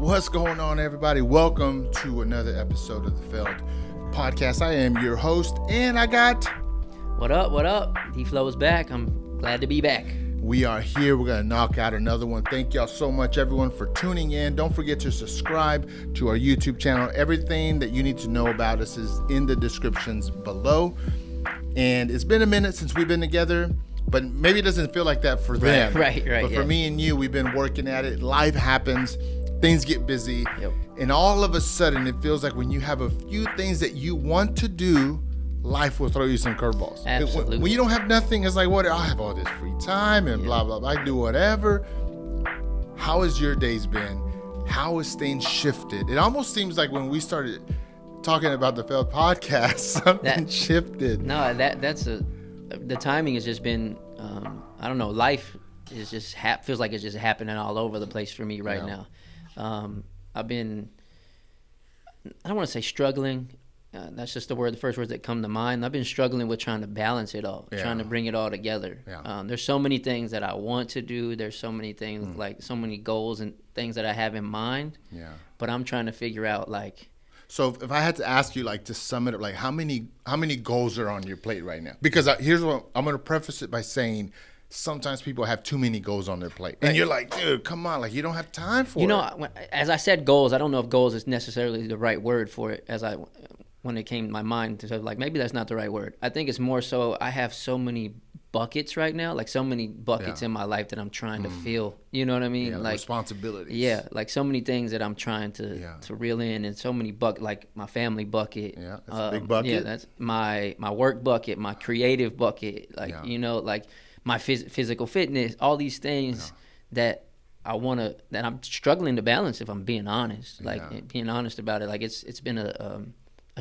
What's going on, everybody? Welcome to another episode of the Failed podcast. I am your host, and I got... What up? Dflo is back. I'm glad to be back. We are here. We're going to knock out another one. Thank y'all so much, everyone, for tuning in. Don't forget to subscribe to our YouTube channel. Everything that you need to know about us is in the descriptions below. And it's been a minute since we've been together, but maybe it doesn't feel like that for them. Right. But for me and you, we've been working at it. Life happens. Things get busy. Yep. And all of a sudden, it feels like when you have a few things that you want to do, life will throw you some curveballs. Absolutely. When you don't have nothing, it's like, what? I have all this free time and blah, blah, blah. I can do whatever. How has your days been? How has things shifted? It almost seems like when we started talking about the Failed podcast, something shifted. No, the timing has just been, I don't know, life is just feels like it's just happening all over the place for me right now. I've been, I don't want to say struggling. That's just the first words that come to mind. I've been struggling with trying to balance it all, trying to bring it all together. There's so many things that I want to do. There's so many things, like so many goals and things that I have in mind. But I'm trying to figure out, like. So if I had to ask you, like, to sum it up, like, how many goals are on your plate right now? Because here's what I'm going to preface it by saying. Sometimes people have too many goals on their plate. And you're like, dude, come on. Like, you don't have time for it. You know, as I said goals, I don't know if goals is necessarily the right word for it when it came to my mind. To like, maybe that's not the right word. I think it's more so I have so many buckets right now, like so many buckets in my life that I'm trying to fill. You know what I mean? Yeah, like responsibilities. Yeah, like so many things that I'm trying to reel in, and so many like my family bucket. Yeah, that's a big bucket. Yeah, that's my work bucket, my creative bucket. Like, you know, like my physical fitness, all these things that that I'm struggling to balance, if I'm being honest. Like, being honest about it. Like, it's been a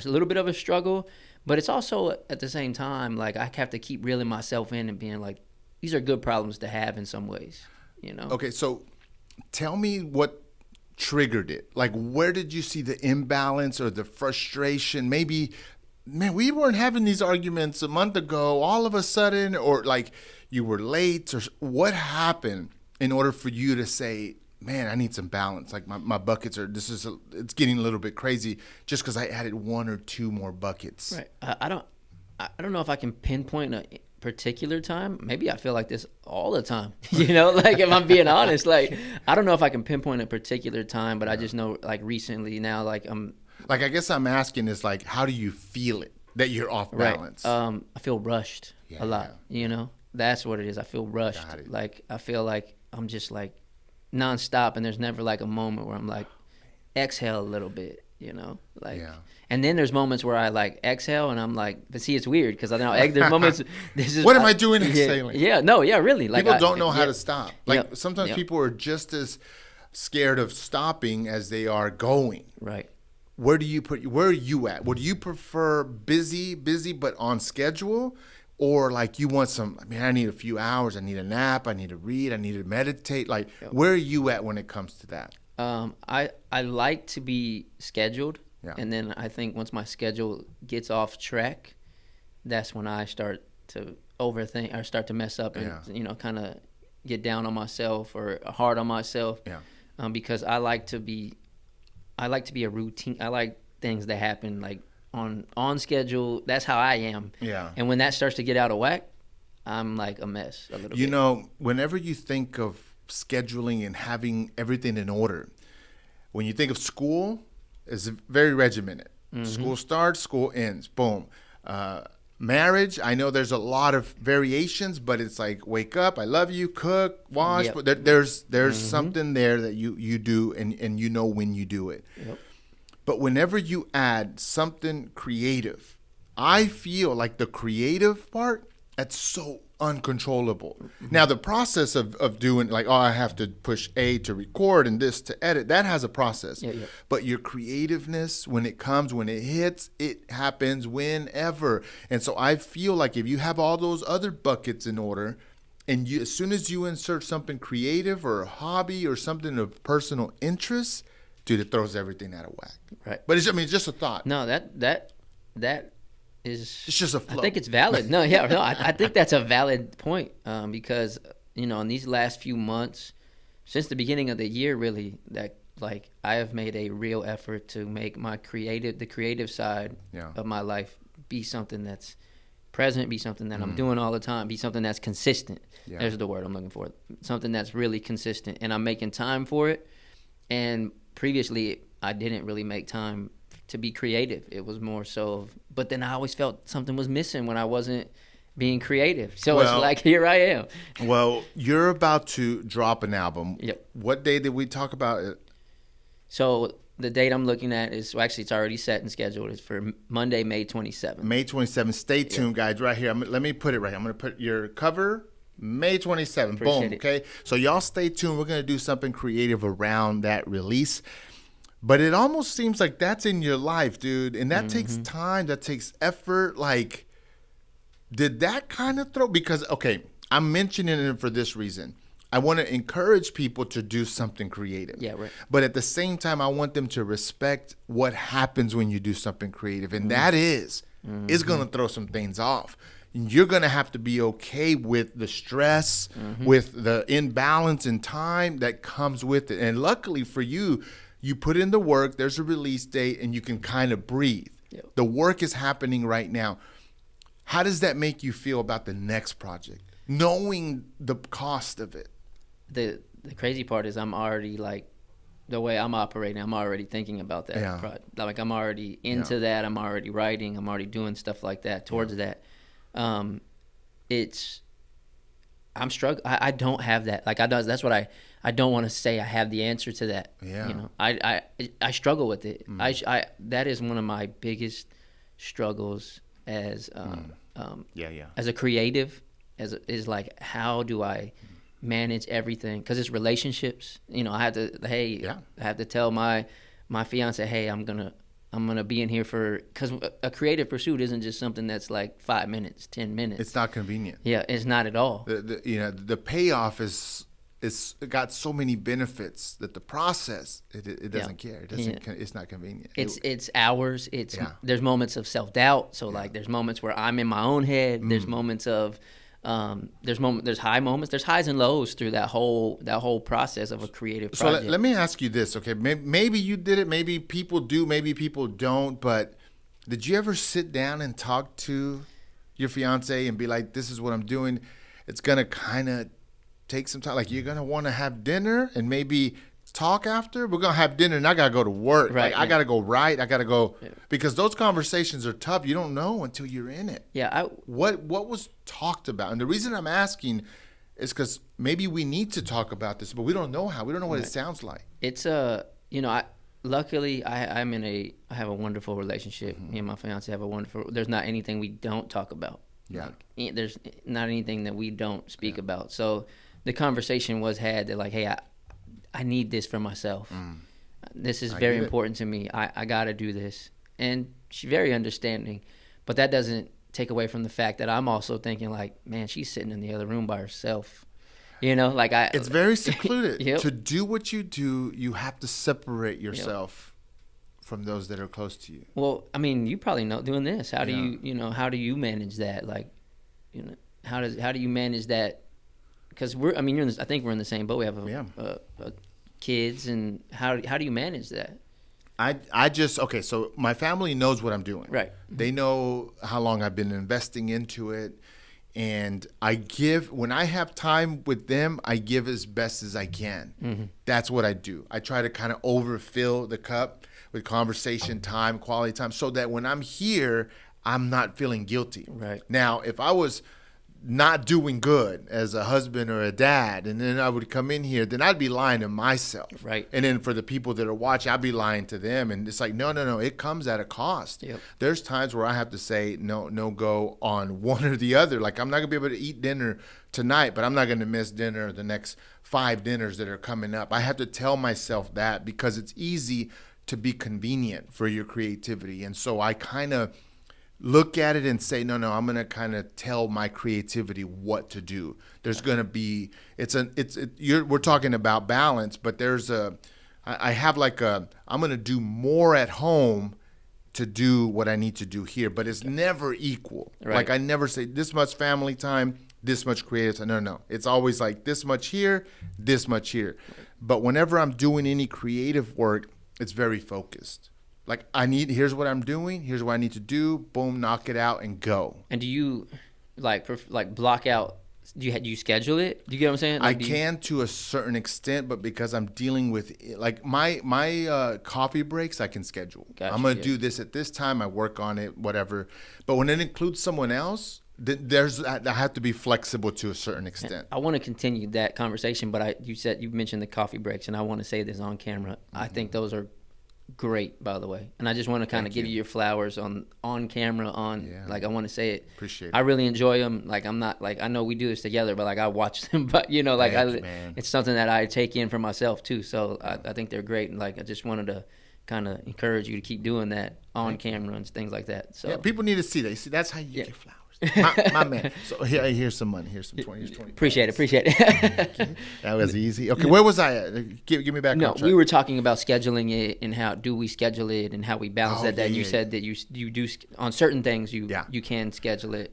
little bit of a struggle, but it's also at the same time, like, I have to keep reeling myself in and being like, these are good problems to have in some ways, you know? Okay, so tell me what triggered it. Like, where did you see the imbalance or the frustration? Maybe, man, we weren't having these arguments a month ago, all of a sudden, or like you were late, or what happened in order for you to say, man, I need some balance. Like, my buckets it's getting a little bit crazy just because I added one or two more buckets. Right. I don't know if I can pinpoint a particular time. Maybe I feel like this all the time. You know, like, if I'm being honest, like, I don't know if I can pinpoint a particular time, but I just know, like, recently now, like, like, I guess I'm asking is, like, how do you feel it that you're off balance? Right. I feel rushed a lot. You know, that's what it is. I feel rushed. Like, I feel like I'm just like nonstop, and there's never like a moment where I'm like, exhale a little bit, you know, like. And then there's moments where I like exhale, and I'm like, but see, it's weird because I know there's moments. What am I doing exhaling? Really. Like, people don't know how to stop. Like, sometimes people are just as scared of stopping as they are going. Right. Where are you at? Would you prefer busy, but on schedule? Or like you want I need a few hours, I need a nap, I need to read, I need to meditate. Like, where are you at when it comes to that? I like to be scheduled. And then I think once my schedule gets off track, that's when I start to overthink or start to mess up and, you know, kind of get down on myself or hard on myself. Because I like to be a routine. I like things that happen like on schedule. That's how I am. And when that starts to get out of whack, I'm like a mess a little bit. You know, whenever you think of scheduling and having everything in order, when you think of school, it's very regimented. School starts, school ends, boom. Marriage, I know there's a lot of variations, but it's like, wake up, I love you, cook, wash. But there's something there that you do, and you know when you do it. But whenever you add something creative, I feel like the creative part, that's so uncontrollable. Now, the process of doing, like, I have to push A to record and this to edit, that has a process. But your creativeness, when it hits, it happens whenever. And so I feel like if you have all those other buckets in order, and as soon as you insert something creative or a hobby or something of personal interest, dude, it throws everything out of whack. Right. But it's just a thought. No, that is. It's just a flow. I think it's valid. I think that's a valid point because, you know, in these last few months, since the beginning of the year, really, that like I have made a real effort to make the creative side of my life be something that's present, be something that I'm doing all the time, be something that's consistent. There's the word I'm looking for. Something that's really consistent, and I'm making time for it. And previously, I didn't really make time to be creative. It was more so but then I always felt something was missing when I wasn't being creative. So it's like, here I am. Well, you're about to drop an album. Yep. What day did we talk about it? So the date I'm looking at is, actually it's already set and scheduled. It's for Monday, May 27th. May 27th. Stay tuned, guys, right here. Let me put it right here. I'm going to put your cover, May 27th. Boom, okay? So y'all stay tuned. We're going to do something creative around that release. But it almost seems like that's in your life, dude. And that takes time. That takes effort. Like, did that kind of throw? Because, okay, I'm mentioning it for this reason. I want to encourage people to do something creative. Yeah, right. But at the same time, I want them to respect what happens when you do something creative. And that is going to throw some things off. You're going to have to be okay with the stress, with the imbalance in time that comes with it. And luckily for you, you put in the work, there's a release date, and you can kind of breathe. Yep. The work is happening right now. How does that make you feel about the next project, knowing the cost of it? The crazy part is I'm already, like, the way I'm operating, I'm already thinking about that project. Like, I'm already into that. I'm already writing. I'm already doing stuff like that towards that. I'm struggling. I don't have that. Like, that's what I don't want to say I have the answer to that. Yeah. You know, I struggle with it. That is one of my biggest struggles as as a creative, is like, how do I manage everything? Because it's relationships. You know, I have to tell my fiance, hey, I'm gonna be in here because a creative pursuit isn't just something that's like 5 minutes, 10 minutes. It's not convenient. Yeah, it's not at all. The payoff is got so many benefits that the process it doesn't care. It's not convenient. It's hours. There's moments of self-doubt. So like, there's moments where I'm in my own head. There's moments of there's high moments. There's highs and lows through that whole process of a creative project. So let me ask you this, okay? Maybe you did it. Maybe people do. Maybe people don't. But did you ever sit down and talk to your fiance and be like, "This is what I'm doing. It's gonna kind of take some time. Like, you're gonna want to have dinner and maybe talk after. We're gonna have dinner, and I gotta go to work. Right. Like, I gotta go write. I gotta go because those conversations are tough. You don't know until you're in it. Yeah. What was talked about? And the reason I'm asking is because maybe we need to talk about this, but we don't know how. We don't know what it sounds like. It's luckily I have a wonderful relationship. Me and my fiance have a wonderful. There's not anything we don't talk about. Yeah. Like, there's not anything that we don't speak about. So the conversation was had that, like, hey, I need this for myself. This is very important to me. I got to do this. And she's very understanding. But that doesn't take away from the fact that I'm also thinking, like, man, she's sitting in the other room by herself. You know, like, it's very secluded. Yep. To do what you do, you have to separate yourself from those that are close to you. Well, I mean, you probably know doing this. How do how do you manage that? Like, how do you manage that? Because I think we're in the same boat. We have kids, and how do you manage that? So my family knows what I'm doing. Right. They know how long I've been investing into it. And when I have time with them, I give as best as I can. That's what I do. I try to kind of overfill the cup with conversation time, quality time, so that when I'm here, I'm not feeling guilty. Right. Now, if I was not doing good as a husband or a dad, and then I would come in here, then I'd be lying to myself. Right. And then for the people that are watching, I'd be lying to them. And it's like, no, it comes at a cost. Yep. There's times where I have to say no go on one or the other. Like, I'm not gonna be able to eat dinner tonight, but I'm not gonna miss dinner the next 5 dinners that are coming up. I have to tell myself that, because it's easy to be convenient for your creativity. And so I kind of look at it and say, no, I'm going to kind of tell my creativity what to do. There's going to be, we're talking about balance, but I have like I'm going to do more at home to do what I need to do here, but it's never equal. Right. Like, I never say this much family time, this much creative time. No. It's always like this much here, this much here. But whenever I'm doing any creative work, it's very focused. Like here's what I'm doing, here's what I need to do, boom, knock it out and go. And do you like block out? Do you schedule it? Do you get what I'm saying? Like, I can to a certain extent, but because I'm dealing with like my coffee breaks, I can schedule. Gotcha, I'm gonna do this at this time. I work on it, whatever. But when it includes someone else, I have to be flexible to a certain extent. I want to continue that conversation, but you mentioned the coffee breaks, and I want to say this on camera. I think those are great, by the way, and I just want to kind of give you your flowers on camera. Like, I want to say it. Appreciate it. I really enjoy them. Like, I'm not like, I know we do this together, but like, I watch them. But you know, like, it's something that I take in for myself too. So I think they're great, and like, I just wanted to kind of encourage you to keep doing that on camera and things like that. So people need to see that. You see, that's how you get flowers. My man. So here's some money. Here's some 20. Appreciate it. That was easy. Okay, where was I at? Give me back. No, we were talking about scheduling it and how do we schedule it and how we balance that. That you said that you do on certain things you can schedule it.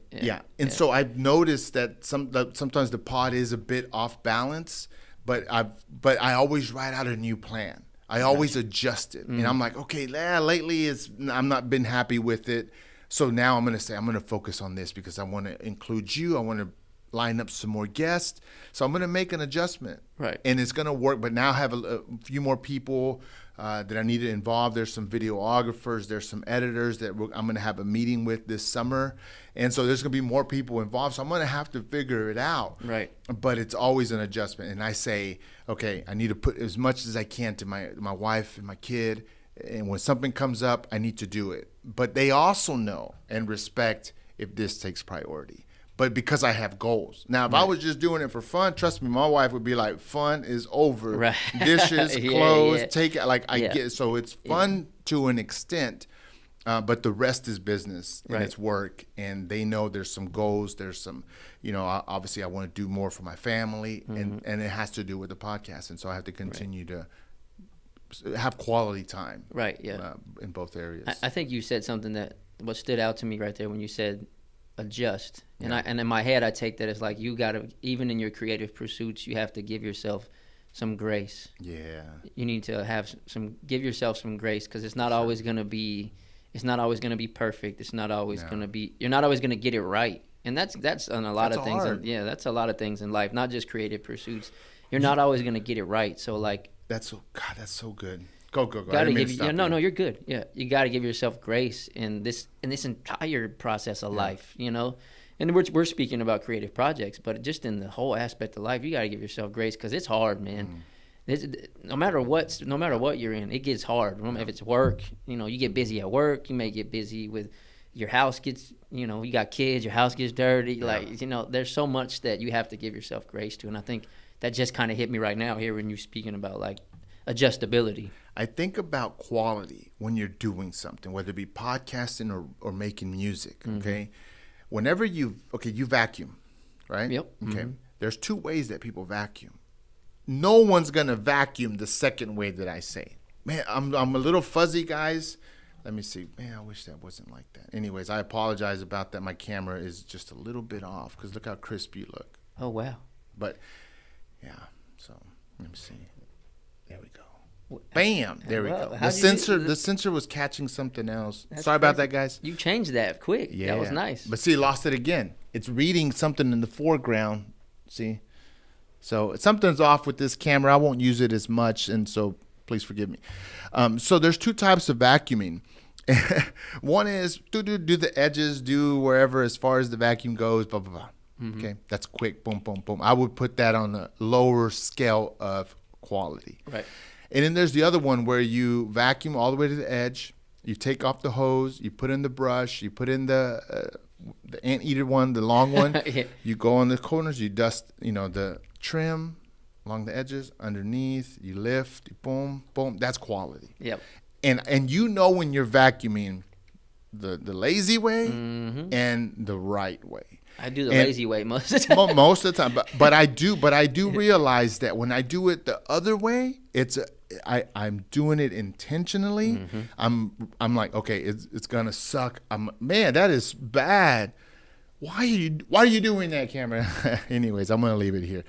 And so I've noticed that sometimes the pod is a bit off balance, but I always write out a new plan. I always adjust it, and I'm like, okay, lately I'm not been happy with it. So now I'm going to say, I'm going to focus on this because I want to include you. I want to line up some more guests. So I'm going to make an adjustment. Right. And it's going to work. But now I have a few more people that I need to involve. There's some videographers. There's some editors that I'm going to have a meeting with this summer. And so there's going to be more people involved. So I'm going to have to figure it out. Right. But it's always an adjustment. And I say, okay, I need to put as much as I can to my wife and my kid. And when something comes up, I need to do it. But they also know and respect if this takes priority. But because I have goals. Now, if I was just doing it for fun, trust me, my wife would be like, fun is over. Right. Dishes, clothes, take it. Like, I get so it's fun to an extent, but the rest is business and it's work. And they know there's some goals. There's some, obviously I want to do more for my family. And it has to do with the podcast. And so I have to continue to have quality time in both areas. I think you said something that what stood out to me right there when you said adjust, and in my head I take that as like you gotta, even in your creative pursuits, you have to give yourself some grace. You need to give yourself some grace, because it's not always gonna be perfect. It's not always gonna be, you're not always gonna get it right, and that's on a lot of things. That's a lot of things in life, not just creative pursuits. You're not always gonna get it right. So like, that's so good. Go. Gotta give you, no, you're good. Yeah, you got to give yourself grace in this entire process of life. And we're speaking about creative projects, but just in the whole aspect of life, you got to give yourself grace, because it's hard, man. No matter what you're in, it gets hard. If it's work, you get busy at work. You may get busy with your house gets, you got kids, your house gets dirty. There's so much that you have to give yourself grace to, and I think that just kind of hit me right now here when you're speaking about like adjustability. I think about quality when you're doing something, whether it be podcasting or making music, okay? Whenever you vacuum, right? Yep. Okay. There's two ways that people vacuum. No one's going to vacuum the second way that I say. Man, I'm a little fuzzy, guys. Let me see. Man, I wish that wasn't like that. Anyways, I apologize about that. My camera is just a little bit off, because look how crisp you look. Oh, wow. But so let me see. There we go. Bam! There we go. The sensor was catching something else. Sorry about that, guys. You changed that quick. Yeah, that was nice. But see, lost it again. It's reading something in the foreground. See, so something's off with this camera. I won't use it as much, and so please forgive me. So there's two types of vacuuming. One is do the edges, do wherever as far as the vacuum goes. Blah blah blah. Okay, that's quick. Boom, boom, boom. I would put that on a lower scale of quality. Right. And then there's the other one where you vacuum all the way to the edge. You take off the hose. You put in the brush. You put in the anteater one, the long one. You go on the corners. You dust, the trim along the edges, underneath. You lift. You boom, boom. That's quality. Yep. And when you're vacuuming the lazy way and the right way. I do the lazy way most of the time. Most of the time, but I do realize that when I do it the other way, I'm doing it intentionally. I'm like, okay, it's gonna suck. Man, that is bad. why are you doing that, camera? Anyways, I'm going to leave it here.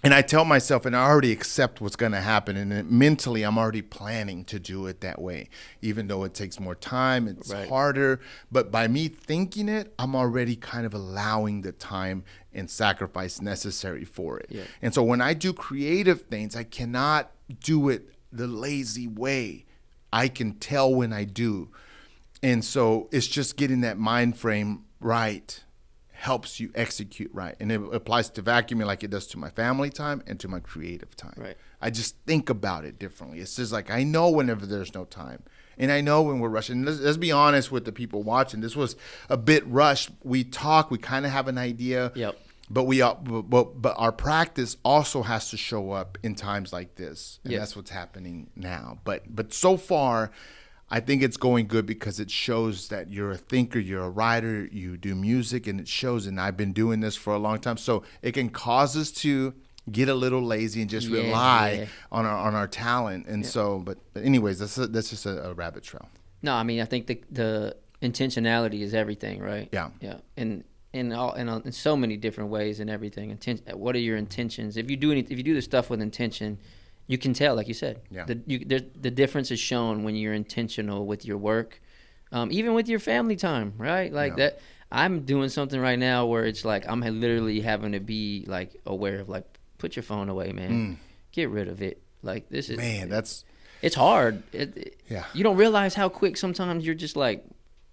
And I tell myself, and I already accept what's going to happen. And then mentally, I'm already planning to do it that way, even though it takes more time, it's harder. But by me thinking it, I'm already kind of allowing the time and sacrifice necessary for it. Yeah. And so when I do creative things, I cannot do it the lazy way. I can tell when I do. And so it's just getting that mind frame right helps you execute right. And it applies to vacuuming like it does to my family time and to my creative time. Right. I just think about it differently. It's just like I know whenever there's no time. And I know when we're rushing. Let's be honest with the people watching. This was a bit rushed. We talk. We kind of have an idea. Yep. But our practice also has to show up in times like this. And that's what's happening now. But so far, I think it's going good because it shows that you're a thinker, you're a writer, you do music, and it shows. And I've been doing this for a long time. So it can cause us to get a little lazy and just rely on our talent. And so, but anyways, that's just a rabbit trail. No, I mean, I think the intentionality is everything, right? Yeah. Yeah. And in so many different ways and everything. What are your intentions? If you do the stuff with intention, you can tell, like you said. Yeah. The difference is shown when you're intentional with your work, even with your family time, right? Like that. I'm doing something right now where it's like I'm literally having to be like aware of like, put your phone away, man. Get rid of it. Like this is it's hard. You don't realize how quick sometimes you're just like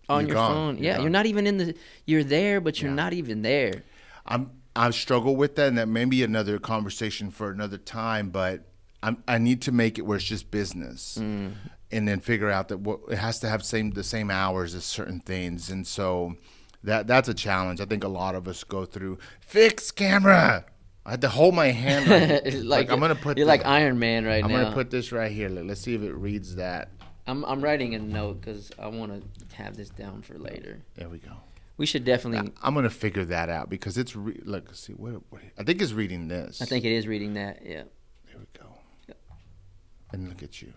on your phone. You're not even you're there, but you're not even there. I struggle with that, and that may be another conversation for another time, but I need to make it where it's just business, and then figure out that it has to have the same hours as certain things, and so that's a challenge. I think a lot of us go through. Fix camera. I had to hold my hand. Like I'm gonna put. You're like Iron Man right now. I'm gonna put this right here. Let's see if it reads that. I'm writing a note because I want to have this down for later. There we go. We should definitely. I'm gonna figure that out because it's let's see what I think it's reading this. I think it is reading that. Yeah. There we go. And look at you.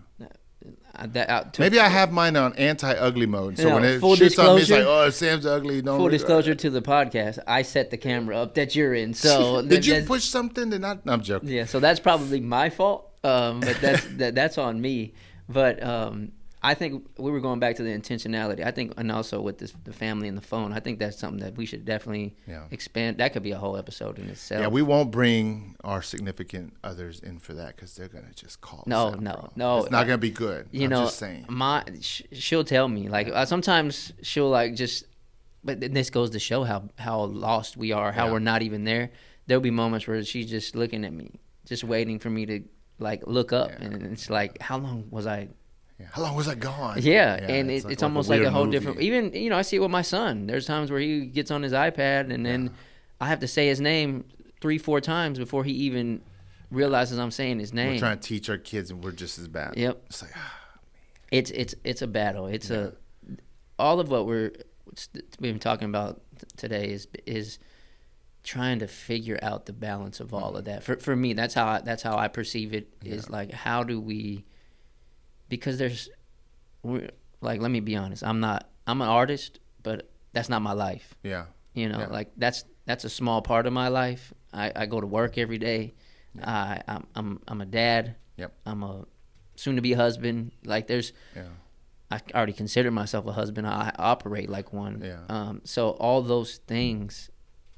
Maybe I have mine on anti-ugly mode, so when it shoots on me, it's like, oh, Sam's ugly. Full disclosure to the podcast, I set the camera up that you're in. So did you push something? No, I'm joking. Yeah, so that's probably my fault, but that's on me. But I think we were going back to the intentionality. I think, and also with the family and the phone, I think that's something that we should definitely expand. That could be a whole episode in itself. Yeah, we won't bring our significant others in for that because they're gonna just call us out, no. It's not gonna be good. I'm just saying. She'll tell me like sometimes she'll like just, but this goes to show how lost we are, how we're not even there. There'll be moments where she's just looking at me, just waiting for me to like look up, and it's like, how long was I? Yeah. How long was I gone? Yeah, and it's almost like a whole different. Even I see it with my son. There's times where he gets on his iPad, and then I have to say his name 3-4 times before he even realizes I'm saying his name. We're trying to teach our kids, and we're just as bad. Yep. It's like, it's a battle. It's all of what we've been talking about today is trying to figure out the balance of all of that. For me, that's how I perceive it. Is like, how do we? Because like, let me be honest. I'm an artist, but that's not my life. Yeah. Like that's a small part of my life. I go to work every day. Yeah. I'm a dad. Yep. I'm a soon to be husband. Like I already consider myself a husband. I operate like one. Yeah. So all those things,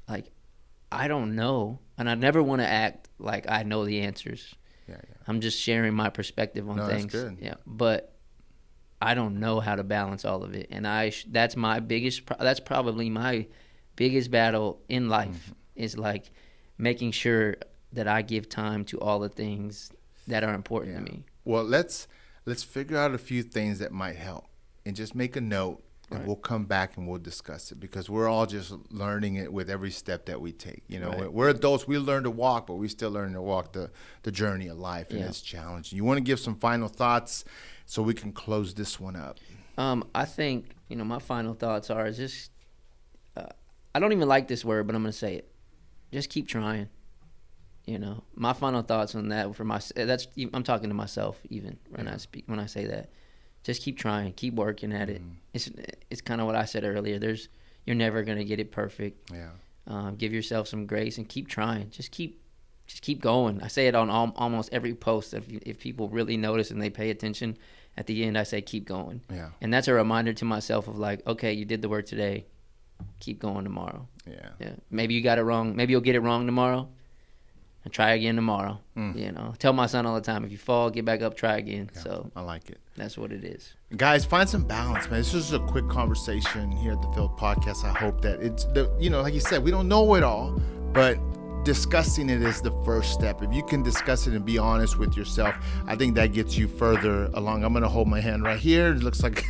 like, I don't know, and I never want to act like I know the answers. Yeah. I'm just sharing my perspective on things. That's good. Yeah, but I don't know how to balance all of it, and that's my biggest. That's probably my biggest battle in life is like making sure that I give time to all the things that are important to me. Well, let's figure out a few things that might help, and just make a note. And we'll come back and we'll discuss it because we're all just learning it with every step that we take. We're adults. We learn to walk, but we still learn to walk the journey of life, and it's challenging. You want to give some final thoughts so we can close this one up? I think, my final thoughts are just, I don't even like this word, but I'm going to say it. Just keep trying. My final thoughts on that I'm talking to myself even when I say that. Just keep trying, keep working at it. It's kind of what I said earlier. You're never going to get it perfect. Yeah. Give yourself some grace and keep trying. Just keep going. I say it on almost every post. If people really notice and they pay attention, at the end I say keep going. Yeah. And that's a reminder to myself of like, okay, you did the work today. Keep going tomorrow. Yeah. Maybe you got it wrong. Maybe you'll get it wrong tomorrow. And try again tomorrow. You know, tell my son all the time, if you fall, get back up, try again. Yeah, so I like it. That's what it is. Guys, find some balance, man. This is a quick conversation here at the Failed Podcast. I hope that it's like you said, we don't know it all, but discussing it is the first step. If you can discuss it and be honest with yourself, I think that gets you further along. I'm going to hold my hand right here. It looks like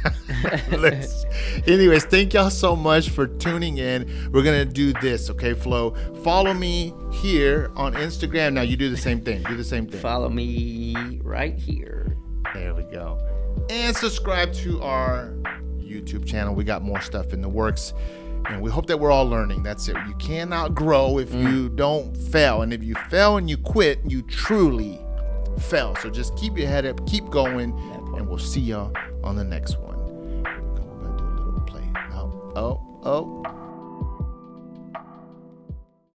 anyways, thank y'all so much for tuning in. We're going to do this, okay, Flo? Follow me here on Instagram. Now you do the same thing. Follow me right here. There we go. And subscribe to our YouTube channel. We got more stuff in the works. And we hope that we're all learning. That's it. You cannot grow if you don't fail. And if you fail and you quit, you truly fail. So just keep your head up, keep going, and we'll see y'all on the next one. We're going to do a little play. Oh.